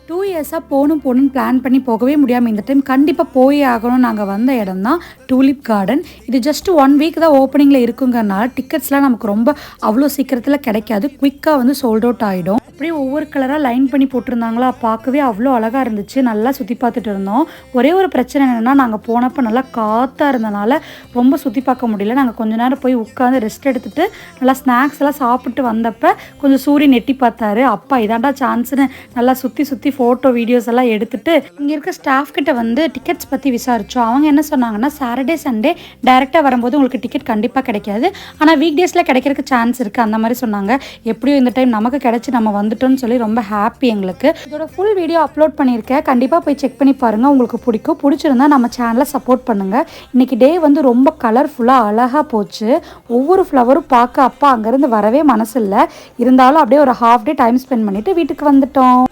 2 இயர்ஸாக போகணும்னு பிளான் பண்ணி போகவே முடியாமல் இந்த டைம் கண்டிப்பாக போயே ஆகணும். நாங்கள் வந்த இடம் தான் டூலிப் கார்டன். இது ஜஸ்ட் 1 வீக் தான் ஓப்பனிங்கில் இருக்குங்கிறனால டிக்கெட்ஸ்லாம் நமக்கு ரொம்ப அவ்வளோ சீக்கிரத்தில் கிடைக்காது. குயிக்காக வந்து சோல்ட் அவுட் ஆகிடும். அப்படியே ஒவ்வொரு கலராக லைன் பண்ணி போட்டிருந்தாங்களா, பார்க்கவே அவ்வளோ அழகாக இருந்துச்சு. நல்லா சுற்றி பார்த்துட்டு இருந்தோம். ஒரே ஒரு பிரச்சனை என்னென்னா, நாங்கள் போனப்போ நல்லா காற்றாக இருந்தனால ரொம்ப சுற்றி பார்க்க முடியல. நாங்கள் கொஞ்ச நேரம் போய் உட்காந்து ரெஸ்ட் எடுத்துகிட்டு நல்லா ஸ்நாக்ஸ் எல்லாம் சாப்பிட்டு வந்தப்போ கொஞ்சம் சூரியன் எட்டி பார்த்தாரு. அப்பா இதாண்டா சான்ஸ்னு நல்லா சுற்றி ஃபோட்டோ வீடியோஸ் எல்லாம் எடுத்துகிட்டு இங்கே இருக்க ஸ்டாஃப் கிட்ட வந்து டிக்கெட்ஸ் பற்றி விசாரித்தோம். அவங்க என்ன சொன்னாங்கன்னா, சாட்டர்டே சண்டே டைரெக்டாக வரும்போது உங்களுக்கு டிக்கெட் கண்டிப்பாக கிடைக்காது, ஆனால் வீக் டேஸில் கிடைக்கிறதுக்கு சான்ஸ் இருக்குது அந்த மாதிரி சொன்னாங்க. எப்படியும் இந்த டைம் நமக்கு கிடச்சி நம்ம வந்துட்டோம்னு சொல்லி ரொம்ப ஹாப்பி எங்களுக்கு. இதோட ஃபுல் வீடியோ அப்லோட் பண்ணியிருக்கேன், கண்டிப்பாக போய் செக் பண்ணி பாருங்கள். உங்களுக்கு பிடிச்சிருந்தா நம்ம சேனலை சப்போர்ட் பண்ணுங்கள். இன்றைக்கி டே வந்து ரொம்ப கலர்ஃபுல்லாக அழகாக போச்சு. ஒவ்வொரு ஃப்ளவரும் பார்க்க அப்பா அங்கேருந்து வரவே மனசு இல்லை. இருந்தாலும் அப்படியே ஒரு ஹாஃப் டே டைம் ஸ்பெண்ட் பண்ணிவிட்டு வீட்டுக்கு வந்துட்டோம்.